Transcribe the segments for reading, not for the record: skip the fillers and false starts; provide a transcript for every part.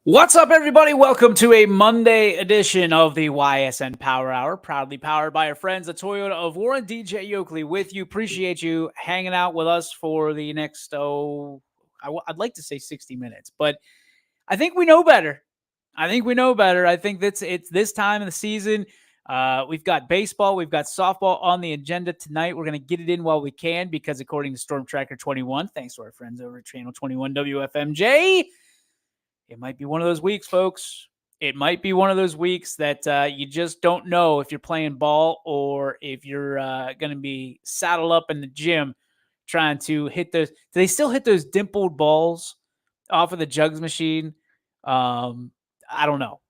What's up, everybody? Welcome to a Monday edition of the Ysn Power Hour, proudly powered by our friends at Toyota of Warren. DJ Yoakley with you. Appreciate you hanging out with us for the next, I'd like to say 60 minutes, but I think we know better. I think it's this time of the season. We've got baseball, we've got softball on the agenda tonight. We're going to get it in while we can because according to Storm Tracker 21, thanks to our friends over at Channel 21 WFMJ, it might be one of those weeks, folks. It might be one of those weeks that you just don't know if you're playing ball or if you're going to be saddled up in the gym trying to hit those. Do they still hit those dimpled balls off of the jugs machine? I don't know.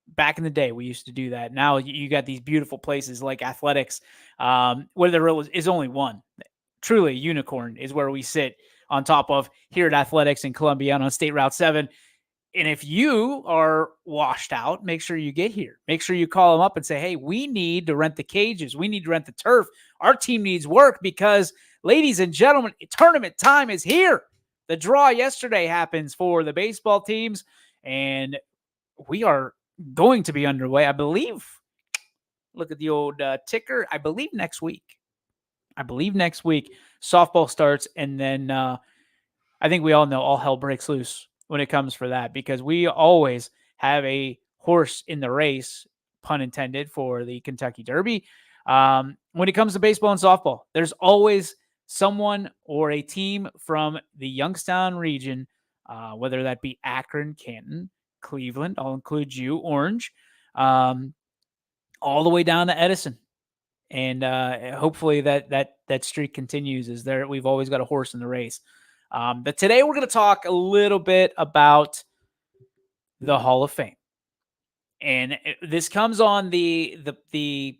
Back in the day, we used to do that. Now you got these beautiful places like athletics, where there is only one. Truly, unicorn is where we sit on top of here at Athletics in Columbia on State Route 7. And if you are washed out, make sure you get here. Make sure you call them up and say, hey, we need to rent the cages. We need to rent the turf. Our team needs work because, ladies and gentlemen, tournament time is here. The draw yesterday happens for the baseball teams, and we are going to be underway, I believe. Look at the old ticker. I believe next week. Softball starts, and then I think we all know all hell breaks loose when it comes for that because we always have a horse in the race, pun intended, for the Kentucky Derby. When it comes to baseball and softball, there's always someone or a team from the Youngstown region, whether that be Akron, Canton, Cleveland, I'll include you, Orange, all the way down to Edison. And hopefully that streak continues. We've always got a horse in the race. But today we're going to talk a little bit about the Hall of Fame. And this comes on the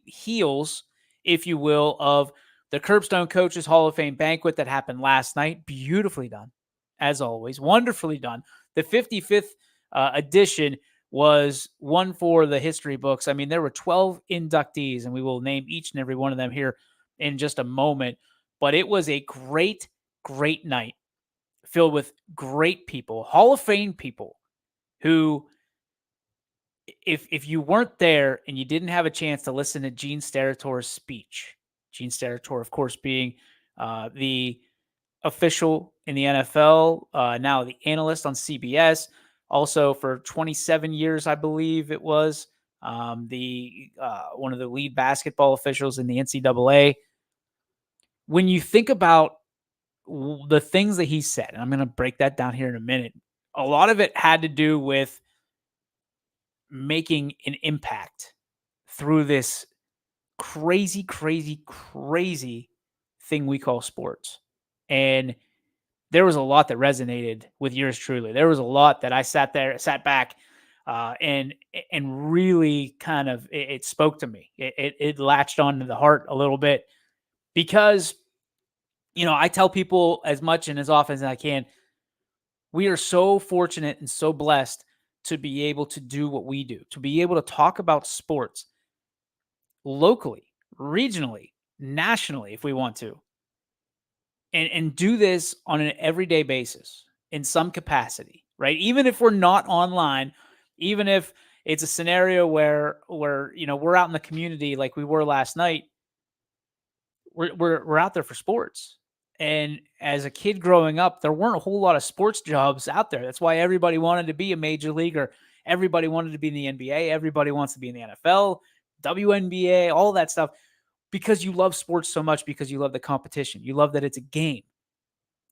heels, if you will, of the Curbstone Coaches Hall of Fame banquet that happened last night. Beautifully done, as always. Wonderfully done. The 55th edition was one for the history books. I mean, there were 12 inductees, and we will name each and every one of them here in just a moment. But it was a great, great night filled with great people, Hall of Fame people who, if you weren't there and you didn't have a chance to listen to Gene Sterator's speech, Gene Sterator, of course, being the official in the NFL, now the analyst on CBS, also for 27 years, I believe it was, the one of the lead basketball officials in the NCAA. When you think about the things that he said, and I'm going to break that down here in a minute, a lot of it had to do with making an impact through this crazy, crazy, crazy thing we call sports. And there was a lot that resonated with yours truly. There was a lot that I sat back, and really kind of it spoke to me. It latched onto the heart a little bit because, I tell people as much and as often as I can, we are so fortunate and so blessed to be able to do what we do, to be able to talk about sports locally, regionally, nationally, if we want to, and do this on an everyday basis in some capacity, right? Even if we're not online, even if it's a scenario where we're out in the community like we were last night, we're out there for sports. And as a kid growing up, there weren't a whole lot of sports jobs out there. That's why everybody wanted to be a major leaguer. Everybody wanted to be in the NBA. Everybody wants to be in the NFL, WNBA, all that stuff, because you love sports so much, because you love the competition. You love that it's a game.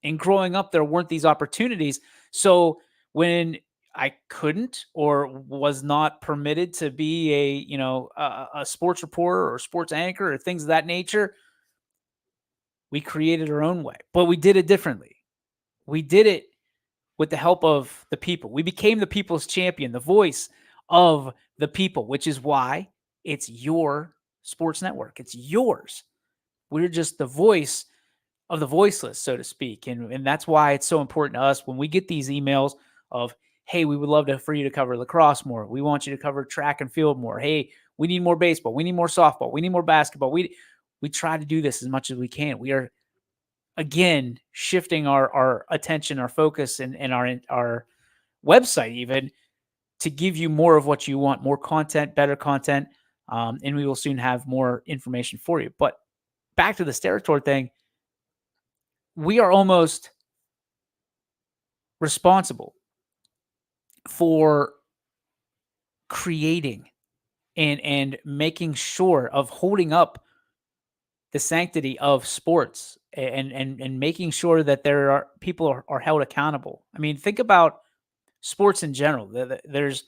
And growing up, there weren't these opportunities. So when I couldn't or was not permitted to be a sports reporter or sports anchor or things of that nature, we created our own way, but we did it differently. We did it with the help of the people. We became the people's champion, the voice of the people, which is why it's your sports network. It's yours. We're just the voice of the voiceless, so to speak. And that's why it's so important to us when we get these emails of, hey, we would love for you to cover lacrosse more. We want you to cover track and field more. Hey, we need more baseball. We need more softball. We need more basketball. We try to do this as much as we can. We are, again, shifting our attention, our focus, and our website even to give you more of what you want, more content, better content, and we will soon have more information for you. But back to the Stereotor thing, we are almost responsible for creating and making sure of holding up the sanctity of sports and making sure that there are people are held accountable. I mean, think about sports in general. There's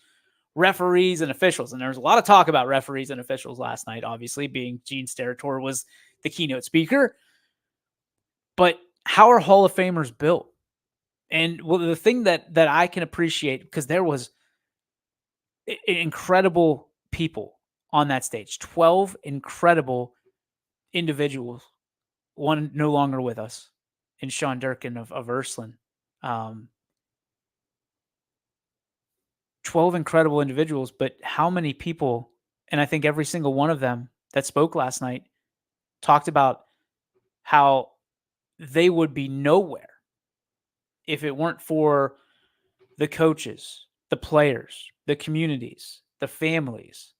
referees and officials, and there's a lot of talk about referees and officials last night, obviously, being Gene Steratore was the keynote speaker. But how are Hall of Famers built? And well, the thing that I can appreciate, because there was incredible people on that stage, 12 incredible individuals, one no longer with us, in Sean Durkin of Ysn. 12 incredible individuals, but how many people, and I think every single one of them that spoke last night talked about how they would be nowhere if it weren't for the coaches, the players, the communities, the families,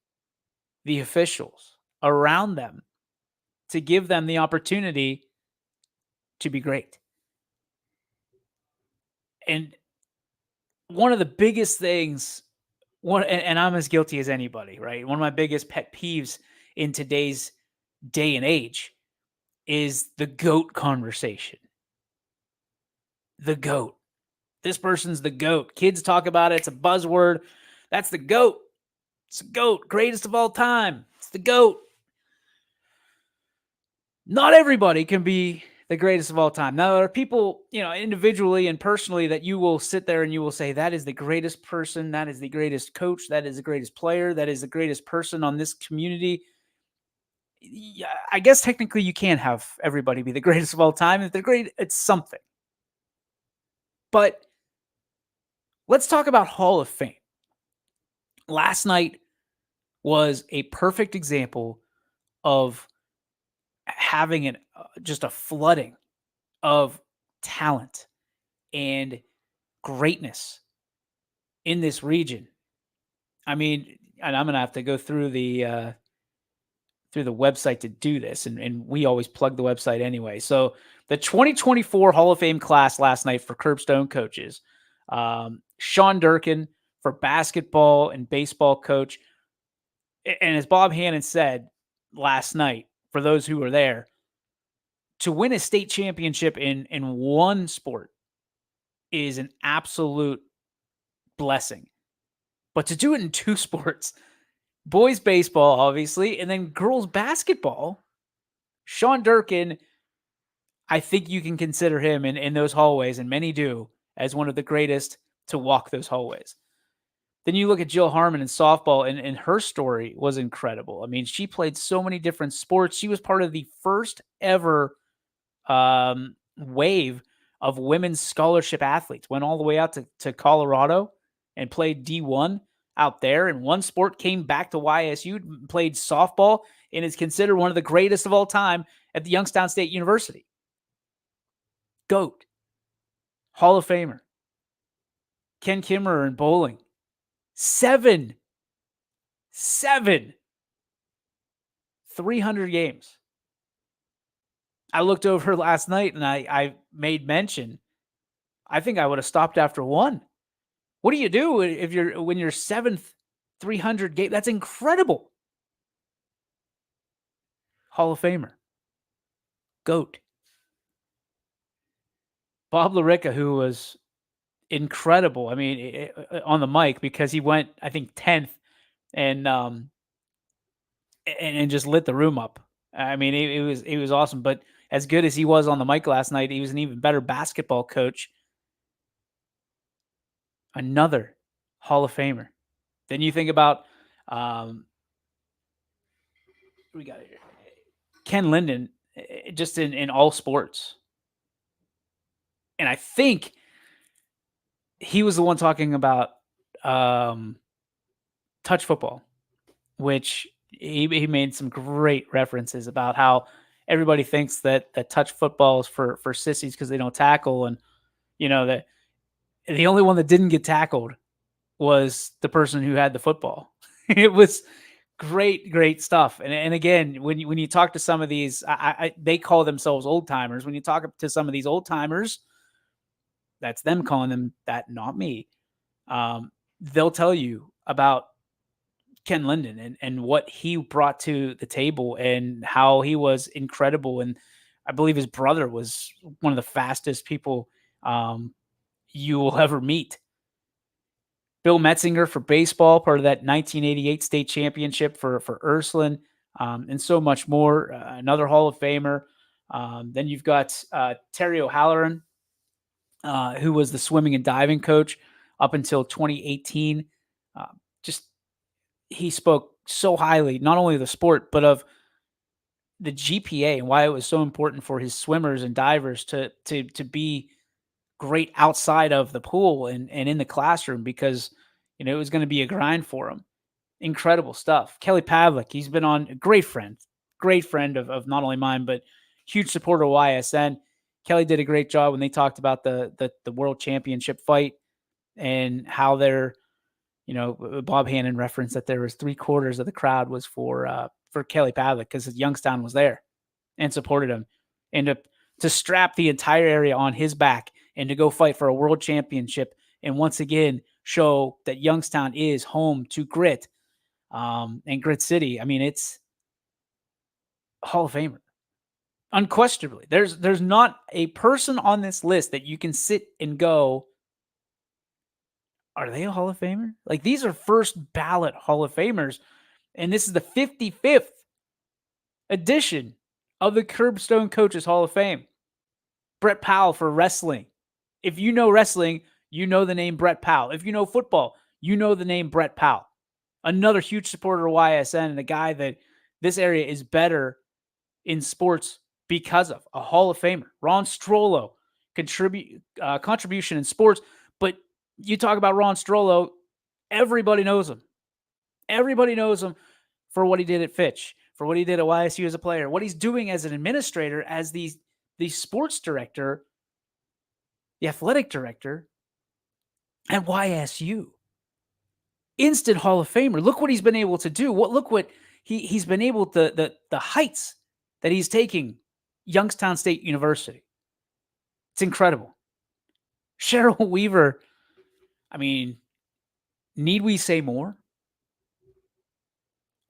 the officials around them to give them the opportunity to be great. And one of the biggest things, and I'm as guilty as anybody, right? One of my biggest pet peeves in today's day and age is the GOAT conversation. The GOAT. This person's the GOAT. Kids talk about it. It's a buzzword. That's the GOAT. It's the GOAT. Greatest of all time. It's the GOAT. Not everybody can be the greatest of all time. Now, there are people, individually and personally that you will sit there and you will say, that is the greatest person. That is the greatest coach. That is the greatest player. That is the greatest person on this community. Yeah, I guess technically you can't have everybody be the greatest of all time. If they're great, it's something. But let's talk about Hall of Fame. Last night was a perfect example of having just a flooding of talent and greatness in this region. I mean, and I'm going to have to go through the website to do this, and we always plug the website anyway. So the 2024 Hall of Fame class last night for Curbstone coaches, Sean Durkin for basketball and baseball coach. And as Bob Hannon said last night, for those who were there, to win a state championship in one sport is an absolute blessing. But to do it in two sports, boys baseball, obviously, and then girls basketball, Sean Durkin, I think you can consider him in those hallways, and many do, as one of the greatest to walk those hallways. Then you look at Jill Harmon in softball, and her story was incredible. I mean, she played so many different sports. She was part of the first ever wave of women's scholarship athletes. Went all the way out to Colorado and played D1 out there. And one sport came back to YSU, played softball, and is considered one of the greatest of all time at the Youngstown State University. GOAT. Hall of Famer. Ken Kimmerer in bowling. Seven 300 games. I looked over last night and I made mention. I think I would have stopped after one. What do you do when you're seventh 300 game? That's incredible. Hall of Famer. GOAT. Bob Larica, who was incredible. I mean, on the mic, because he went, I think, 10th and just lit the room up. I mean, it was awesome. But as good as he was on the mic last night, he was an even better basketball coach. Another Hall of Famer. Then you think about we got here, Ken Linden, just in all sports. And I think he was the one talking about touch football, which he made some great references about how everybody thinks that touch football is for sissies because they don't tackle. And, that the only one that didn't get tackled was the person who had the football. It was great, great stuff. And again, when you talk to some of these, they call themselves old timers. When you talk to some of these old timers, that's them calling them that, not me. They'll tell you about Ken Linden and what he brought to the table and how he was incredible. And I believe his brother was one of the fastest people you will ever meet. Bill Metzinger for baseball, part of that 1988 state championship for Ursuline, and so much more. Another Hall of Famer. Then you've got Terry O'Halloran, who was the swimming and diving coach up until 2018. Uh, just he spoke so highly, not only of the sport, but of the GPA and why it was so important for his swimmers and divers to be great outside of the pool and in the classroom, because it was going to be a grind for him. Incredible stuff. Kelly Pavlik, he's been on, a great friend of not only mine, but huge supporter of YSN. Kelly did a great job when they talked about the world championship fight and how they're, Bob Hannon referenced that there was 3/4 of the crowd was for Kelly Pavlik because Youngstown was there and supported him, and to strap the entire area on his back and to go fight for a world championship and once again show that Youngstown is home to grit and Grit City. I mean, it's Hall of Famer. Unquestionably. There's not a person on this list that you can sit and go, are they a Hall of Famer? Like, these are first ballot Hall of Famers, and this is the 55th edition of the Curbstone Coaches Hall of Fame. Brett Powell for wrestling. If you know wrestling, you know the name Brett Powell. If you know football, you know the name Brett Powell. Another huge supporter of YSN and a guy that this area is better in sports because of. A Hall of Famer. Ron Strollo, contribution in sports. But you talk about Ron Strollo, everybody knows him. Everybody knows him for what he did at Fitch, for what he did at YSU as a player, what he's doing as an administrator, as the sports director, the athletic director at YSU. Instant Hall of Famer. Look what he's been able to do. Look what he's been able to, the heights that he's taking Youngstown State University. It's incredible. Cheryl Weaver, I mean, need we say more?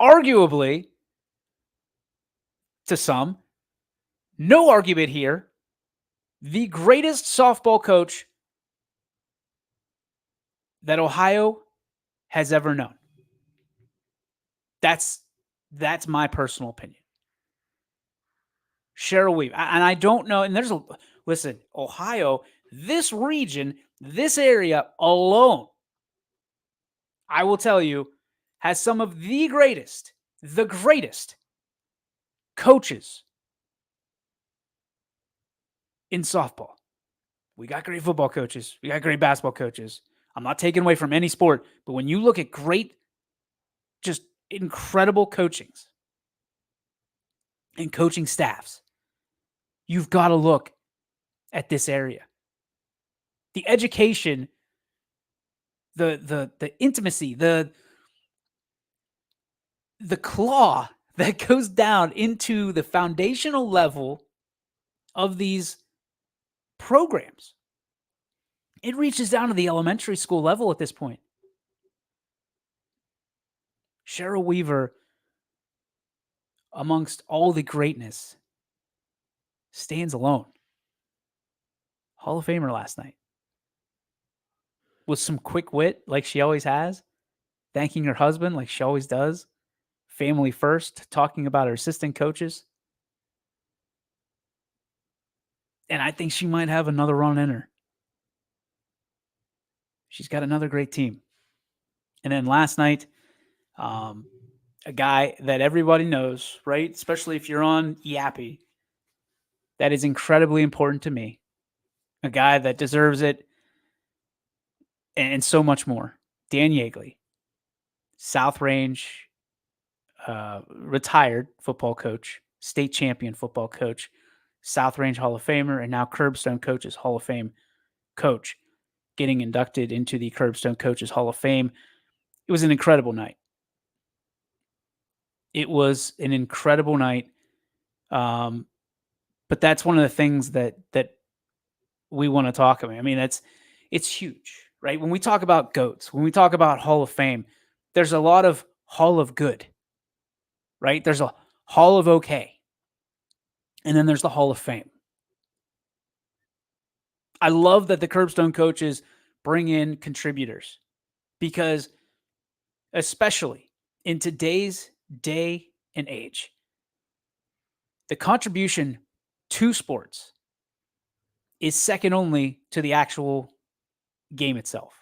Arguably, to some, no argument here, the greatest softball coach that Ohio has ever known. That's my personal opinion. Cheryl Weaver. And I don't know, and listen, Ohio, this region, this area alone, I will tell you, has some of the greatest coaches in softball. We got great football coaches. We got great basketball coaches. I'm not taking away from any sport, but when you look at great, just incredible coachings and coaching staffs, you've got to look at this area. The education, the intimacy, the claw that goes down into the foundational level of these programs. It reaches down to the elementary school level at this point. Cheryl Weaver, amongst all the greatness, stands alone. Hall of Famer last night. With some quick wit like she always has, thanking her husband like she always does, family first, talking about her assistant coaches. And I think she might have another run in her. She's got another great team. And then last night, a guy that everybody knows, right? Especially if you're on Yappy, that is incredibly important to me. A guy that deserves it and so much more. Dan Yeagley, South Range, retired football coach, state champion football coach, South Range Hall of Famer, and now Curbstone Coaches Hall of Fame coach. getting inducted into the Curbstone Coaches Hall of Fame. It was an incredible night. It was an incredible night. Um, but that's one of the things that we want to talk about. I mean, it's huge, right? When we talk about GOATs, when we talk about Hall of Fame, there's a lot of Hall of Good, right? There's a Hall of Okay, and then there's the Hall of Fame. I love that the Curbstone coaches bring in contributors because, especially in today's day and age, the contribution to sports is second only to the actual game itself.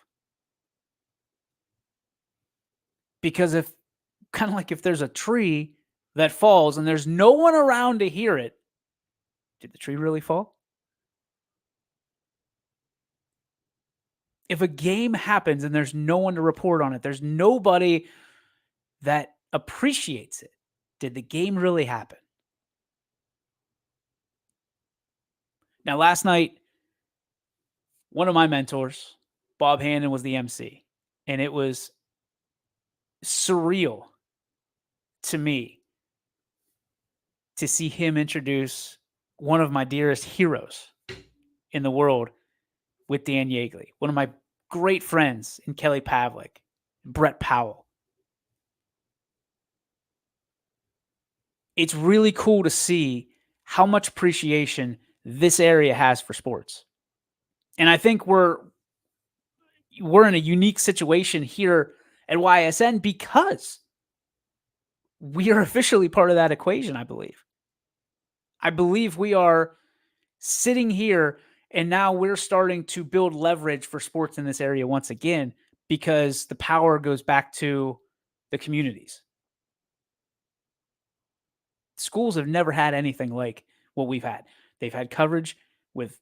Because if, kind of like if there's a tree that falls and there's no one around to hear it, did the tree really fall? If a game happens and there's no one to report on it, there's nobody that appreciates it, did the game really happen? Now, last night, one of my mentors, Bob Hannon, was the MC, and it was surreal to me to see him introduce one of my dearest heroes in the world with Dan Yeagley, one of my great friends in Kelly Pavlik, Brett Powell. It's really cool to see how much appreciation this area has for sports. And I think we're in a unique situation here at YSN because we are officially part of that equation, I believe. I believe we are sitting here and now we're starting to build leverage for sports in this area once again because the power goes back to the communities. Schools have never had anything like what we've had. They've had coverage with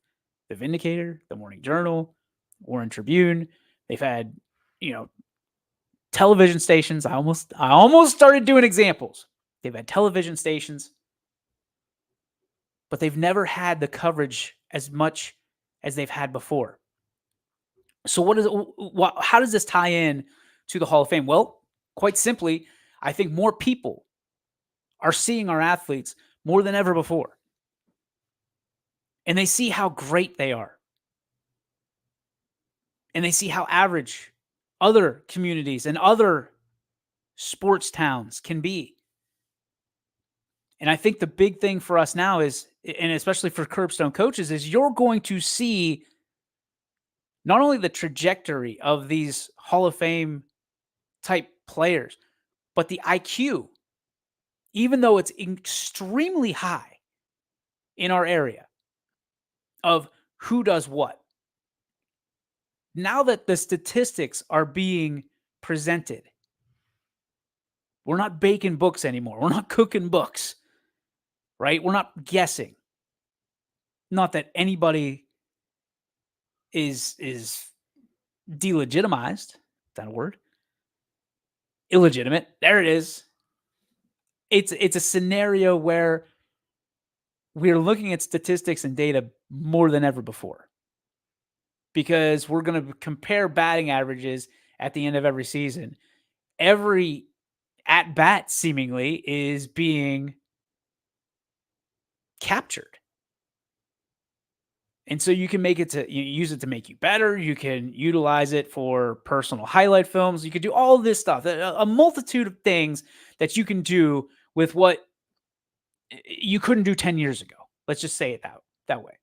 the Vindicator, the Morning Journal, Warren Tribune. They've had, television stations. I almost started doing examples. They've had television stations, but they've never had the coverage as much as they've had before. So how does this tie in to the Hall of Fame? Well, quite simply, I think more people are seeing our athletes more than ever before. And they see how great they are. And they see how average other communities and other sports towns can be. And I think the big thing for us now is, and especially for Curbstone coaches, is you're going to see not only the trajectory of these Hall of Fame type players, but the IQ, even though it's extremely high in our area, of who does what. Now that the statistics are being presented, we're not baking books anymore. We're not cooking books, right? We're not guessing. Not that anybody is delegitimized. Is that a word? Illegitimate. There it is. It's a scenario where we're looking at statistics and data more than ever before. Because we're going to compare batting averages at the end of every season. Every at bat seemingly is being captured. And so you can use it to make you better. You can utilize it for personal highlight films. You could do all this stuff, a multitude of things that you can do with what you couldn't do 10 years ago. Let's just say it that way.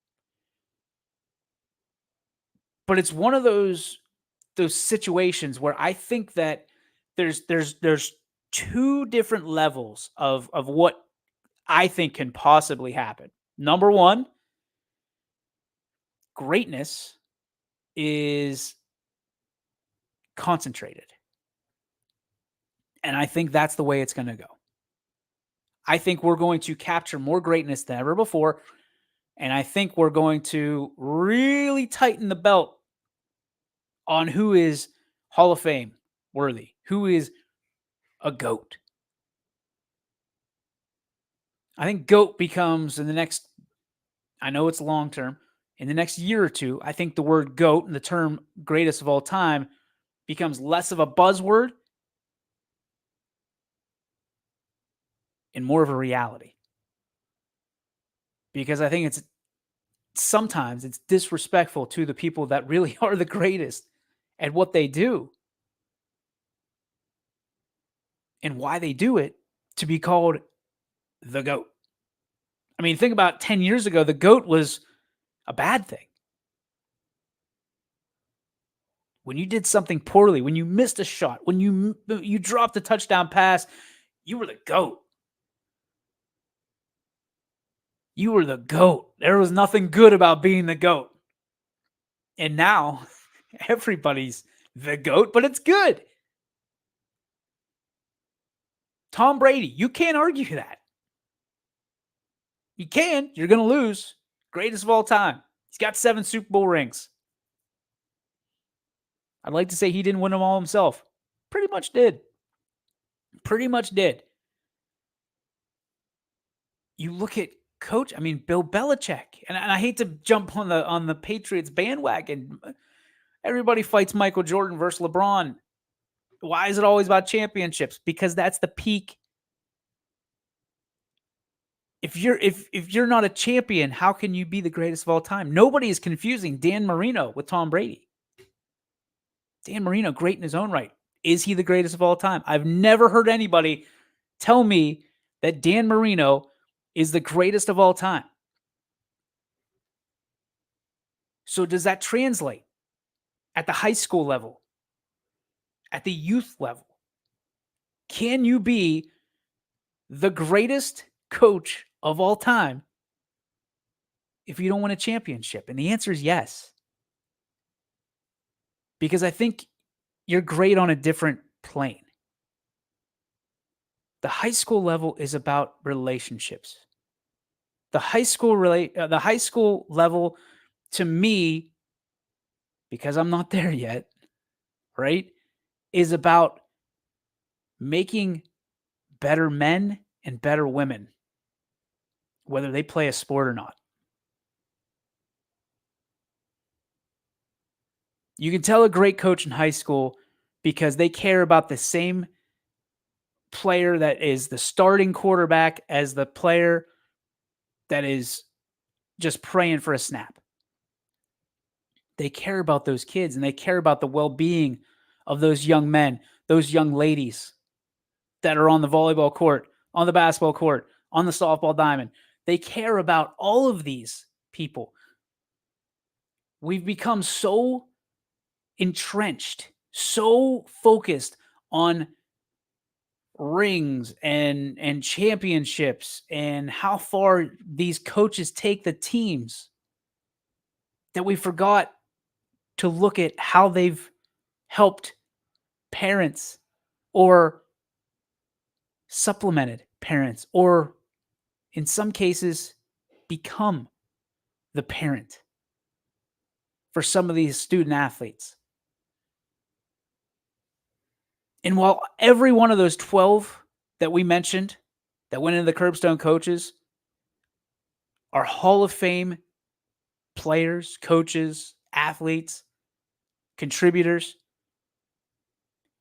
But it's one of those situations where I think that there's two different levels of what I think can possibly happen. Number one, greatness is concentrated. And I think that's the way it's going to go. I think we're going to capture more greatness than ever before. And I think we're going to really tighten the belt on who is Hall of Fame worthy, who is a GOAT. I think GOAT becomes in the next, I know it's long term, in the next year or two, I think the word GOAT and the term greatest of all time becomes less of a buzzword and more of a reality. Because I think sometimes it's disrespectful to the people that really are the greatest at what they do and why they do it to be called the GOAT. I mean, think about 10 years ago, the GOAT was a bad thing. When you did something poorly, when you missed a shot, when you dropped a touchdown pass, you were the GOAT. You were the GOAT. There was nothing good about being the GOAT. And now everybody's the GOAT, but it's good. Tom Brady, you can't argue that. You can. You're going to lose. Greatest of all time. He's got 7 Super Bowl rings. I'd like to say he didn't win them all himself. Pretty much did. Pretty much did. You look at coach, I mean, Bill Belichick. And I hate to jump on the Patriots bandwagon. Everybody fights Michael Jordan versus LeBron. Why is it always about championships? Because that's the peak. If you're not a champion, how can you be the greatest of all time? Nobody is confusing Dan Marino with Tom Brady. Dan Marino, great in his own right. Is he the greatest of all time? I've never heard anybody tell me that Dan Marino is the greatest of all time. So does that translate at the high school level, at the youth level? Can you be the greatest coach of all time if you don't win a championship? And the answer is yes. Because I think you're great on a different plane. The high school level is about relationships. The high school level, to me, because I'm not there yet, right, is about making better men and better women, whether they play a sport or not. You can tell a great coach in high school because they care about the same player that is the starting quarterback as the player that is just praying for a snap. They care about those kids and they care about the well-being of those young men, those young ladies that are on the volleyball court, on the basketball court, on the softball diamond. They care about all of these people. We've become so entrenched, so focused on rings and championships and how far these coaches take the teams that we forgot to look at how they've helped parents or supplemented parents or in some cases become the parent for some of these student athletes. And while every one of those 12 that we mentioned that went into the Curbstone coaches are Hall of Fame players, coaches, athletes, contributors,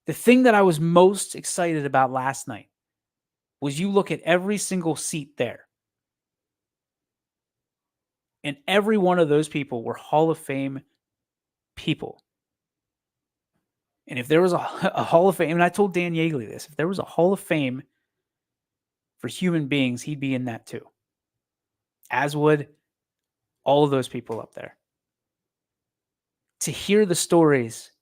the thing that I was most excited about last night was you look at every single seat there. And every one of those people were Hall of Fame people. And if there was a Hall of Fame, and I told Dan Yeagley this, if there was a Hall of Fame for human beings, he'd be in that too. As would all of those people up there. To hear the stories,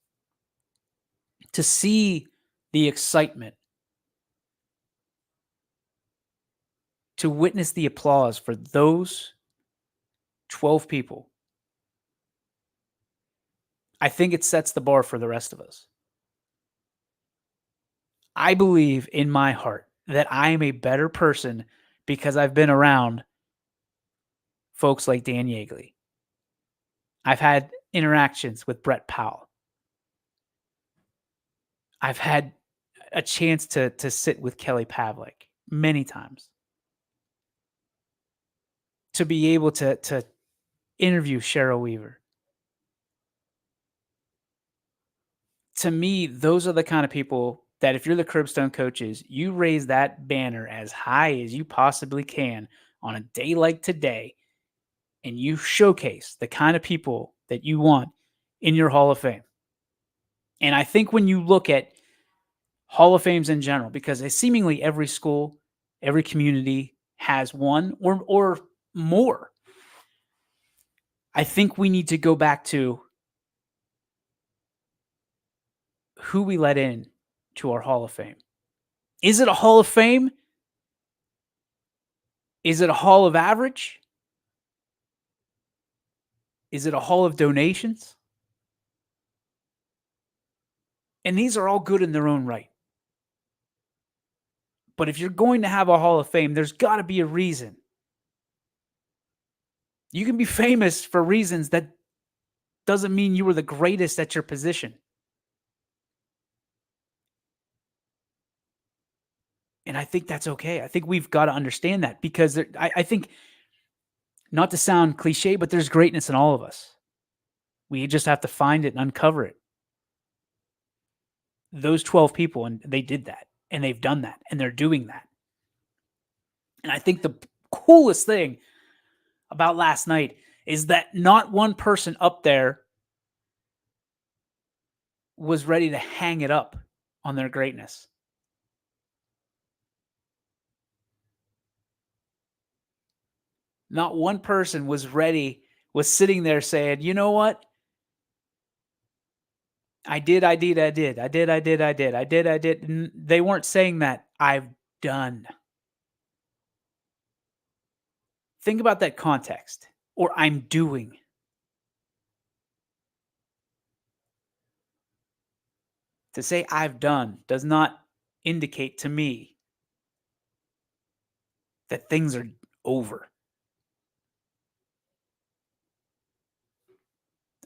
to see the excitement, to witness the applause for those 12 people, I think it sets the bar for the rest of us. I believe in my heart that I am a better person because I've been around folks like Dan Yeagley. I've had interactions with Brett Powell. I've had a chance to sit with Kelly Pavlik many times. To be able to interview Cheryl Weaver. To me, those are the kind of people that if you're the Curbstone coaches, you raise that banner as high as you possibly can on a day like today, and you showcase the kind of people that you want in your Hall of Fame. And I think when you look at Hall of Fames in general, because seemingly every school, every community has one or more, I think we need to go back to who we let in to our Hall of Fame. Is it a Hall of Fame? Is it a Hall of Average? Is it a Hall of Donations? And these are all good in their own right. But if you're going to have a Hall of Fame, there's got to be a reason. You can be famous for reasons that doesn't mean you were the greatest at your position. And I think that's okay. I think we've got to understand that because I think, not to sound cliche, but there's greatness in all of us. We just have to find it and uncover it. Those 12 people, and they did that, and they've done that, and they're doing that. And I think the coolest thing about last night is that not one person up there was ready to hang it up on their greatness. Not one person was sitting there saying, you know what? I did. They weren't saying that. I've done. Think about that context. Or I'm doing. To say I've done does not indicate to me that things are over.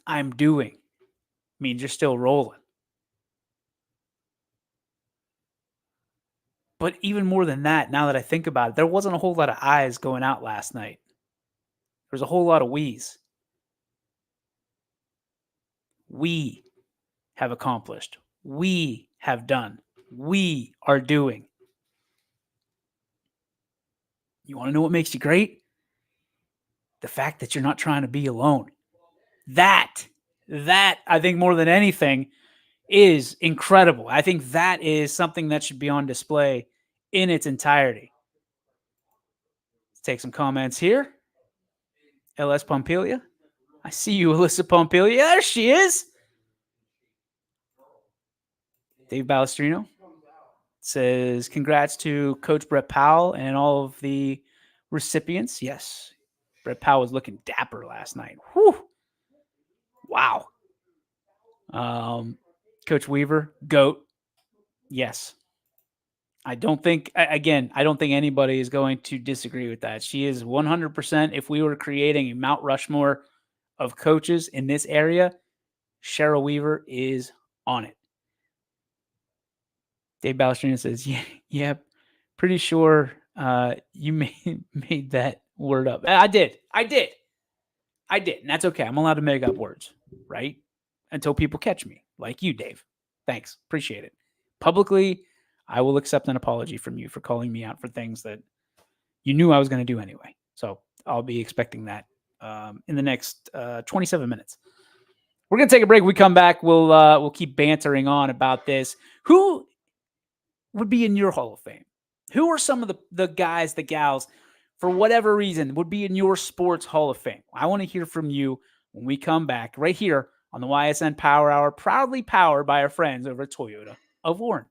I'm doing means you're still rolling. But even more than that, now that I think about it, there wasn't a whole lot of I's going out last night. There was a whole lot of we's. We have accomplished. We have done. We are doing. You want to know what makes you great? The fact that you're not trying to be alone. That, I think more than anything, is incredible. I think that is something that should be on display in its entirety. Let's take some comments here. LS Pompilia. I see you, Alyssa Pompilia. There she is. Dave Balestrino says, congrats to Coach Brett Powell and all of the recipients. Yes, Brett Powell was looking dapper last night. Whew. Wow. Coach Weaver, GOAT. Yes. I don't think anybody is going to disagree with that. She is 100%. If we were creating a Mount Rushmore of coaches in this area, Cheryl Weaver is on it. Dave Balestrino says, yeah, pretty sure you made that word up. I did. And that's okay. I'm allowed to make up words, right? Until people catch me, like you, Dave. Thanks. Appreciate it. Publicly, I will accept an apology from you for calling me out for things that you knew I was going to do anyway. So I'll be expecting that in the next 27 minutes. We're going to take a break. When we come back, we'll keep bantering on about this. Who would be in your Hall of Fame? Who are some of the guys, the gals, for whatever reason, would be in your sports Hall of Fame? I want to hear from you when we come back right here on the Ysn Power Hour, proudly powered by our friends over at Toyota of Warren.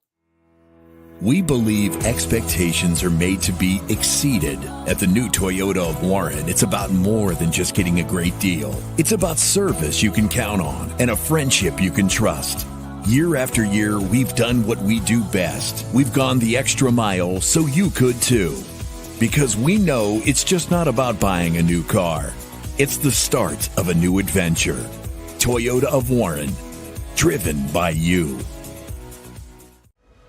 We believe expectations are made to be exceeded. At the new Toyota of Warren, it's about more than just getting a great deal. It's about service you can count on and a friendship you can trust. Year after year, we've done what we do best. We've gone the extra mile so you could too. Because we know it's just not about buying a new car. It's the start of a new adventure. Toyota of Warren, driven by you.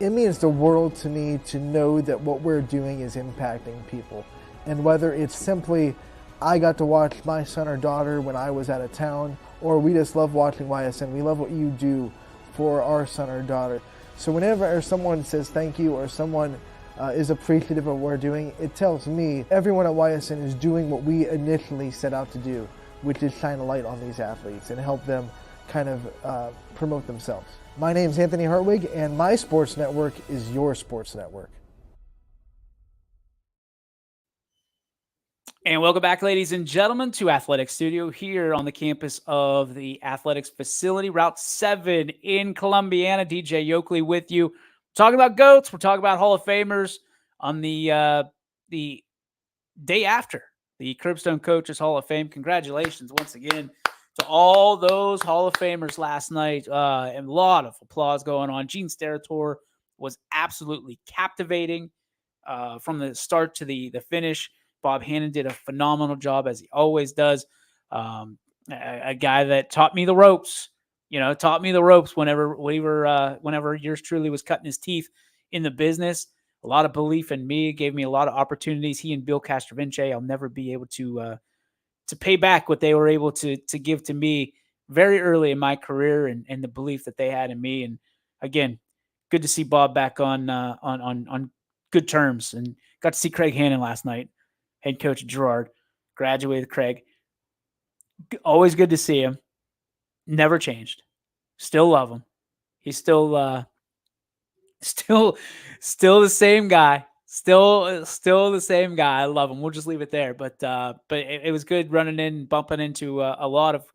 It means the world to me to know that what we're doing is impacting people. And whether it's simply I got to watch my son or daughter when I was out of town, or we just love watching YSN. We love what you do for our son or daughter. So whenever someone says thank you or someone is appreciative of what we're doing, it tells me everyone at YSN is doing what we initially set out to do, which is shine a light on these athletes and help them kind of promote themselves. My name is Anthony Hartwig, and my sports network is your sports network. And welcome back, ladies and gentlemen, to Athletics Studio here on the campus of the Athletics Facility, Route 7 in Columbiana. DJ Yoakley with you. We're talking about GOATs. We're talking about Hall of Famers on the day after the Curbstone Coaches Hall of Fame. Congratulations once again to all those Hall of Famers last night. And a lot of applause going on. Gene Steratore was absolutely captivating from the start to the finish. Bob Hannon did a phenomenal job, as he always does. A guy that taught me the ropes, whenever yours truly was cutting his teeth in the business. A lot of belief in me, gave me a lot of opportunities. He and Bill Castrovince, I'll never be able to pay back what they were able to give to me very early in my career, and the belief that they had in me. And again, good to see Bob back on good terms, and got to see Craig Hannon last night. Head coach Gerard, graduated Craig. Always good to see him. Never changed. Still love him. He's still the same guy. Still the same guy. I love him. We'll just leave it there. But it was good bumping into a lot of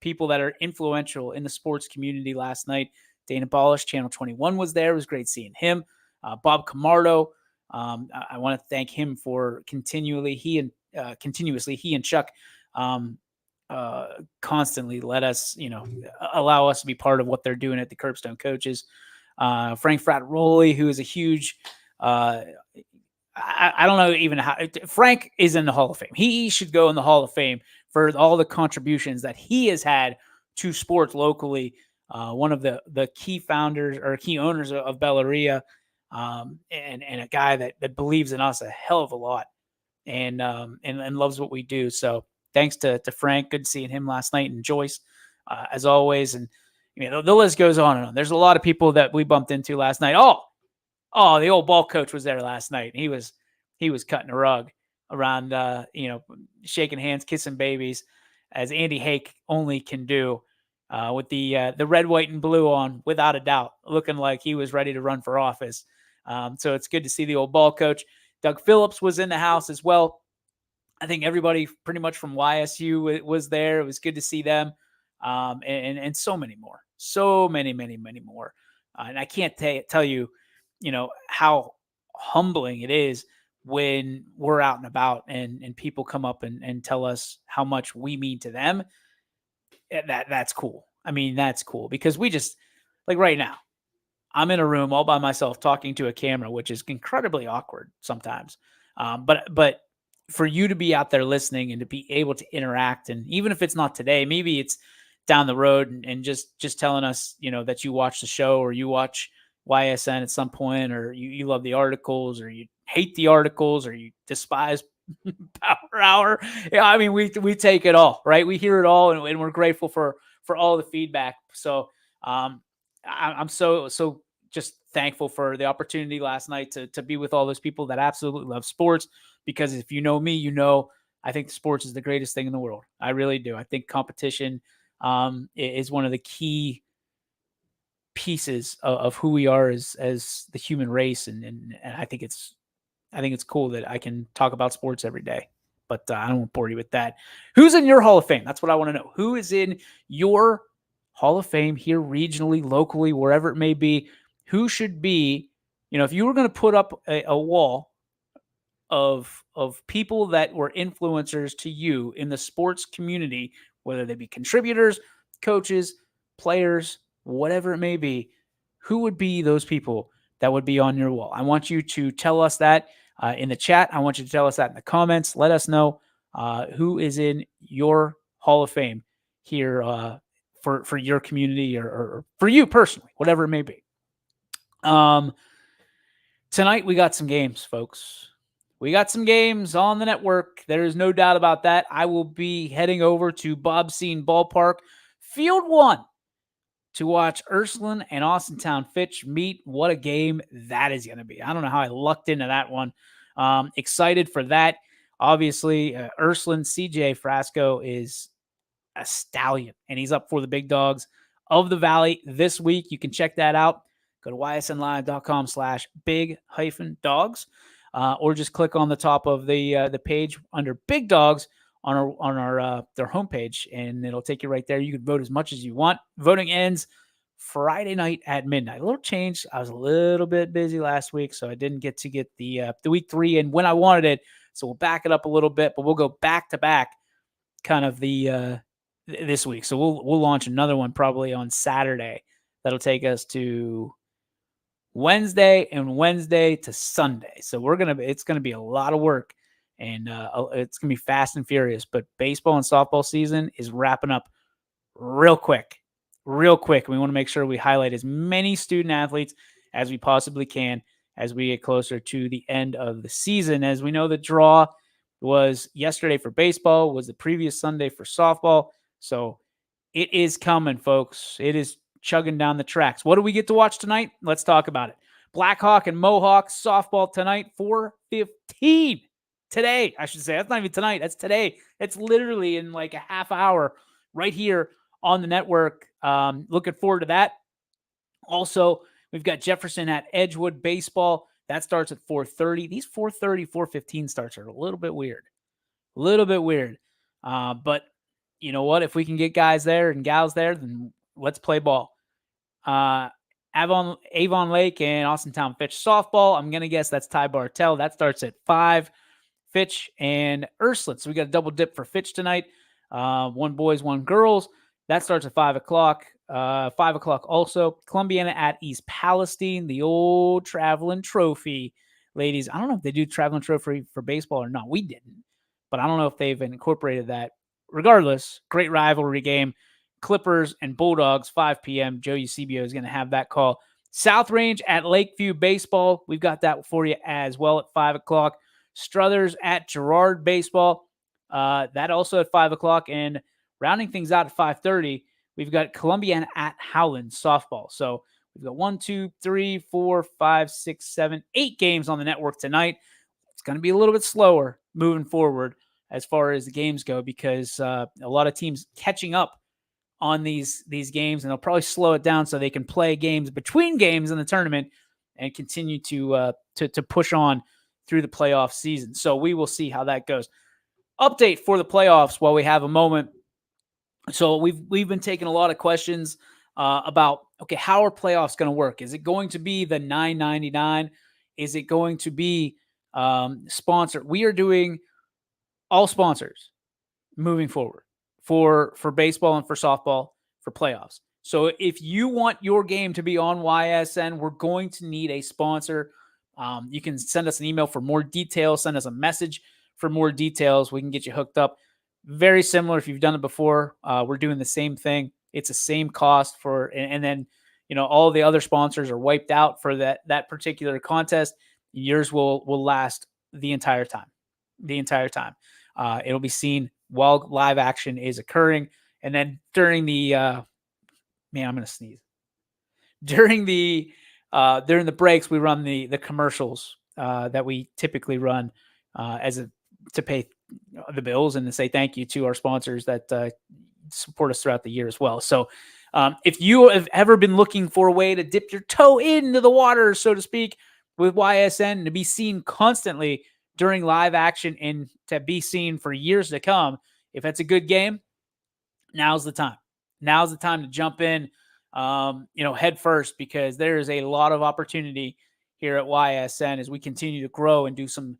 people that are influential in the sports community last night. Dana Balish, Channel 21 was there. It was great seeing him. Bob Camardo. I want to thank him for continuously he and Chuck constantly let us, allow us to be part of what they're doing at the Curbstone Coaches. Frank Frattaroli, who is a huge, I don't know even how. Frank is in the Hall of Fame. He should go in the Hall of Fame for all the contributions that he has had to sports locally. One of the key founders or key owners of Bellaria. And a guy that believes in us a hell of a lot, and loves what we do. So thanks to Frank. Good seeing him last night, and Joyce, as always. And the list goes on and on. There's a lot of people that we bumped into last night. Oh, the old ball coach was there last night. He was cutting a rug around, shaking hands, kissing babies, as Andy Hake only can do. With the red, white, and blue on, without a doubt, looking like he was ready to run for office. So it's good to see the old ball coach. Doug Phillips was in the house as well. I think everybody pretty much from YSU was there. It was good to see them, and so many more. So many more. And I can't tell you, how humbling it is when we're out and about and people come up and tell us how much we mean to them. That's cool. I mean, that's cool, because we just, like right now, I'm in a room all by myself talking to a camera, which is incredibly awkward sometimes. But for you to be out there listening and to be able to interact, and even if it's not today, maybe it's down the road, and just telling us, that you watch the show, or you watch YSN at some point, or you love the articles, or you hate the articles, or you despise Power Hour. Yeah, I mean, we take it all, right? We hear it all, and we're grateful for all the feedback. So I'm so just thankful for the opportunity last night to be with all those people that absolutely love sports. Because if you know me, I think sports is the greatest thing in the world. I really do. I think competition is one of the key pieces of who we are as the human race, and I think it's cool that I can talk about sports every day. But I don't want to bore you with that. Who's in your Hall of Fame? That's what I want to know. Who is in your Hall of Fame here regionally, locally, wherever it may be? Who should be, if you were going to put up a wall of people that were influencers to you in the sports community, whether they be contributors, coaches, players, whatever it may be, who would be those people that would be on your wall? I want you to tell us that in the chat. I want you to tell us that in the comments. Let us know who is in your Hall of Fame here for your community, or for you personally, whatever it may be. Tonight we got some games, folks. we got some games on the network. There is no doubt about that. I will be heading over to Bob Scene Ballpark, Field 1, to watch Ursuline and Austintown Fitch meet. What a game that is going to be. I don't know how I lucked into that one. Excited for that. Obviously, Ursuline CJ Frasco is a stallion, and he's up for the big dogs of the Valley this week. You can check that out. Go to ysnlive.com/big-dogs, or just click on the top of the page under Big Dogs on our their homepage, and it'll take you right there. You can vote as much as you want. Voting ends Friday night at midnight. A little change. I was a little bit busy last week, so I didn't get to get the week 3 in when I wanted it. So we'll back it up a little bit, but we'll go back to back kind of this week. So we'll launch another one probably on Saturday. That'll take us to Wednesday and Wednesday to Sunday. So it's gonna be a lot of work, and it's gonna be fast and furious. But baseball and softball season is wrapping up real quick. We want to make sure we highlight as many student athletes as we possibly can as we get closer to the end of the season. As we know, the draw was yesterday for baseball, was the previous Sunday for softball. So it is coming, folks. It is chugging down the tracks. What do we get to watch tonight? Let's talk about it. Blackhawk and Mohawk softball tonight, 4:15 today. I should say that's not even tonight. That's today. It's literally in like a half hour right here on the network. Looking forward to that. Also, we've got Jefferson at Edgewood baseball. That starts at 4:30. These 4:30, 4:15 starts are a little bit weird. But you know what? If we can get guys there and gals there, then let's play ball. Avon Lake and Austintown Fitch softball. I'm going to guess that's Ty Bartell. That starts at 5. Fitch and Ursuline. So we got a double dip for Fitch tonight. 1 boys, 1 girls. That starts at 5 o'clock. 5 o'clock also. Columbiana at East Palestine, the old traveling trophy. Ladies, I don't know if they do traveling trophy for baseball or not. We didn't. But I don't know if they've incorporated that. Regardless, great rivalry game. Clippers and Bulldogs, 5 p.m. Joe Eusebio is going to have that call. South Range at Lakeview baseball. We've got that for you as well at 5 o'clock. Struthers at Girard baseball. That also at 5 o'clock. And rounding things out at 5:30, we've got Columbiana at Howland softball. So we've got 1, 2, 3, 4, 5, 6, 7, 8 games on the network tonight. It's going to be a little bit slower moving forward as far as the games go, because a lot of teams catching up on these games, and they'll probably slow it down so they can play games between games in the tournament and continue to push on through the playoff season. So we will see how that goes. Update for the playoffs while we have a moment. So we've been taking a lot of questions about, okay, how are playoffs going to work? Is it going to be the $9.99? Is it going to be sponsored? We are doing all sponsors moving forward for baseball and for softball for playoffs. So if you want your game to be on YSN, we're going to need a sponsor. You can send us an email for more details, send us a message for more details. We can get you hooked up. Very similar if you've done it before. We're doing the same thing. It's the same cost and then, all the other sponsors are wiped out for that particular contest. Yours will last the entire time. It'll be seen while live action is occurring. And then during the, I'm going to sneeze. During the breaks, we run the commercials that we typically run to pay the bills and to say thank you to our sponsors that support us throughout the year as well. So if you have ever been looking for a way to dip your toe into the water, so to speak, with YSN, to be seen constantly during live action and to be seen for years to come, if it's a good game, now's the time. Now's the time to jump in, head first, because there is a lot of opportunity here at YSN as we continue to grow and do some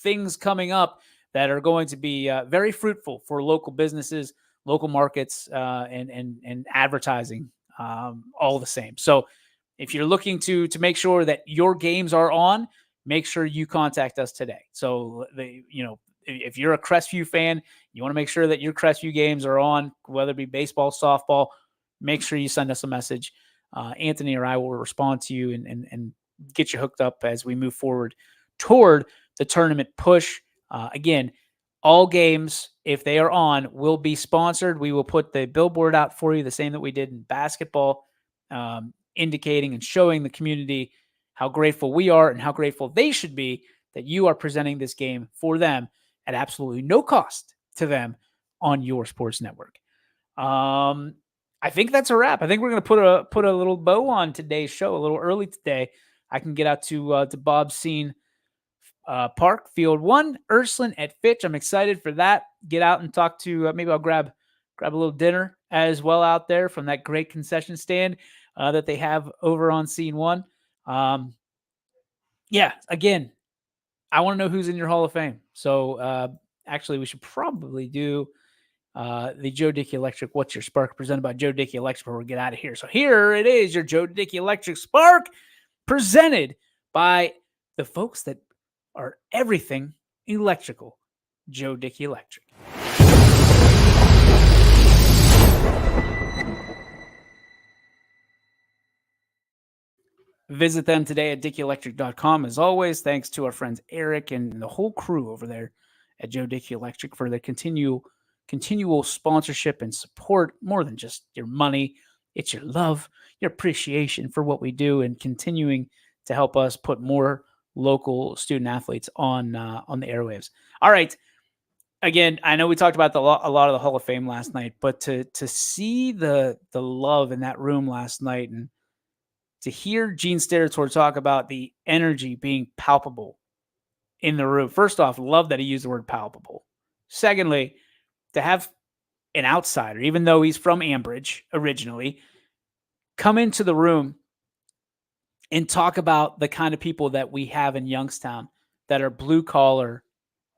things coming up that are going to be very fruitful for local businesses, local markets, and advertising, all the same. So if you're looking to make sure that your games are on, make sure you contact us today. So if you're a Crestview fan, you want to make sure that your Crestview games are on, whether it be baseball, softball, make sure you send us a message. Anthony or I will respond to you and get you hooked up as we move forward toward the tournament push. Again, all games, if they are on, will be sponsored. We will put the billboard out for you, the same that we did in basketball, indicating and showing the community how grateful we are and how grateful they should be that you are presenting this game for them at absolutely no cost to them on your sports network. I think that's a wrap. I think we're going to put a little bow on today's show a little early today. I can get out to Bob's Scene Park, Field 1, Ursuline at Fitch. I'm excited for that. Get out and talk to, maybe I'll grab a little dinner as well out there from that great concession stand that they have over on Scene 1. Yeah, again, I want to know who's in your Hall of Fame. So actually, we should probably do the Joe Dickey Electric What's Your Spark, presented by Joe Dickey Electric, before we get out of here. So here it is, your Joe Dickey Electric Spark, presented by the folks that are everything electrical, Joe Dickey Electric. Visit them today at DickeyElectric.com. As always, thanks to our friends Eric and the whole crew over there at Joe Dickey Electric for their continual sponsorship and support. More than just your money, it's your love, your appreciation for what we do, and continuing to help us put more local student athletes on the airwaves. All right. Again, I know we talked about a lot of the Hall of Fame last night, but to see the love in that room last night, and to hear Gene Steratore talk about the energy being palpable in the room. First off, love that he used the word palpable. Secondly, to have an outsider, even though he's from Ambridge originally, come into the room and talk about the kind of people that we have in Youngstown that are blue collar,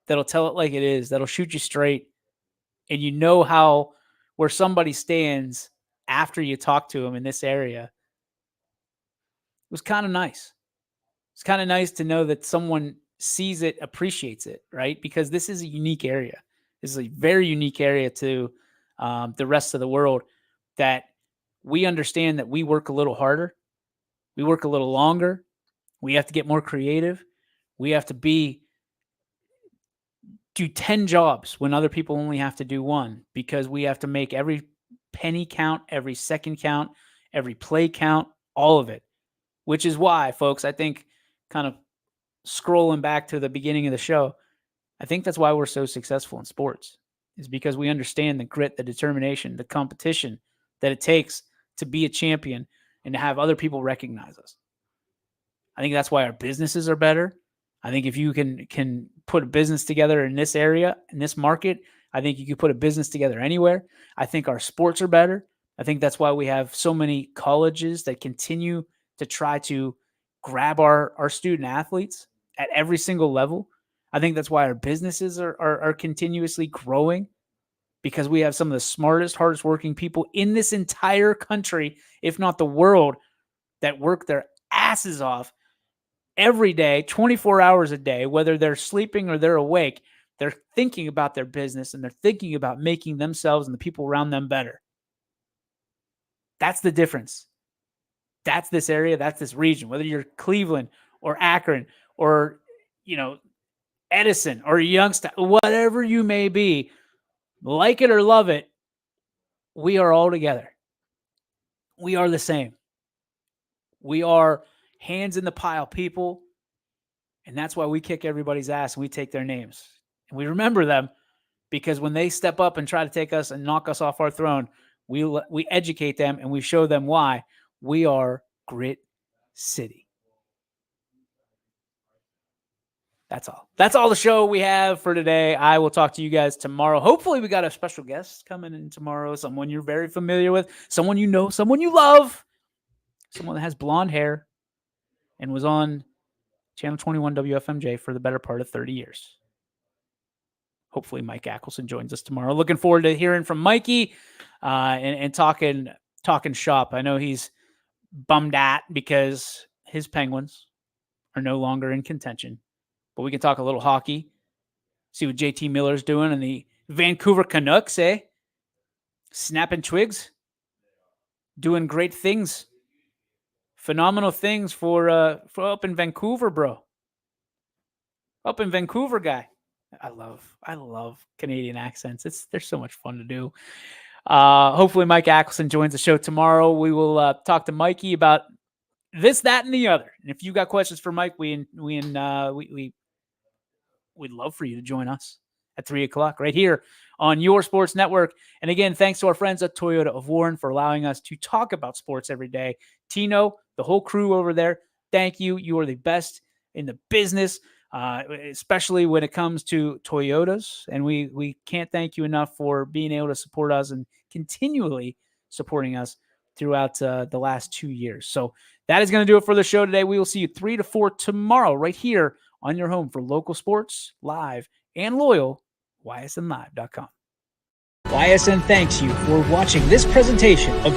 that'll tell it like it is, that'll shoot you straight, and you know where somebody stands after you talk to them in this area. It was kind of nice. It's kind of nice to know that someone sees it, appreciates it, right? Because this is a unique area. This is a very unique area to the rest of the world, that we understand that we work a little harder. We work a little longer. We have to get more creative. We have to do 10 jobs when other people only have to do one, because we have to make every penny count, every second count, every play count, all of it. Which is why, folks, I think, kind of scrolling back to the beginning of the show, I think that's why we're so successful in sports, is because we understand the grit, the determination, the competition that it takes to be a champion and to have other people recognize us. I think that's why our businesses are better. I think if you can put a business together in this area, in this market, I think you can put a business together anywhere. I think our sports are better. I think that's why we have so many colleges that continue to try to grab our student athletes at every single level. I think that's why our businesses are continuously growing, because we have some of the smartest, hardest working people in this entire country, if not the world, that work their asses off every day, 24 hours a day, whether they're sleeping or they're awake. They're thinking about their business, and they're thinking about making themselves and the people around them better. That's the difference. That's this area, that's this region, whether you're Cleveland or Akron or, Edison or Youngstown, whatever you may be, like it or love it, we are all together. We are the same. We are hands in the pile people, and that's why we kick everybody's ass and we take their names. And we remember them, because when they step up and try to take us and knock us off our throne, we educate them and we show them why we are Grit City. That's all. That's all the show we have for today. I will talk to you guys tomorrow. Hopefully we got a special guest coming in tomorrow, someone you're very familiar with, someone you know, someone you love, someone that has blonde hair and was on Channel 21 WFMJ for the better part of 30 years. Hopefully Mike Ackelson joins us tomorrow. Looking forward to hearing from Mikey and talking shop. I know he's bummed out because his Penguins are no longer in contention. But we can talk a little hockey, see what JT Miller's doing and the Vancouver Canucks, snapping twigs, doing great things, phenomenal things for up in Vancouver, bro. Up in Vancouver guy. I love Canadian accents. They're so much fun to do. Hopefully Mike Ackelson joins the show tomorrow. We will talk to Mikey about this, that, and the other. And if you got questions for Mike, we'd love for you to join us at 3:00 right here on your sports network. And again, thanks to our friends at Toyota of Warren for allowing us to talk about sports every day. Tino, the whole crew over there, thank you. You are the best in the business, especially when it comes to Toyotas. And we can't thank you enough for being able to support us and continually supporting us throughout the last 2 years. So that is going to do it for the show today. We will see you 3 to 4 tomorrow right here on your home for local sports, live and loyal, ysnlive.com. YSN thanks you for watching this presentation of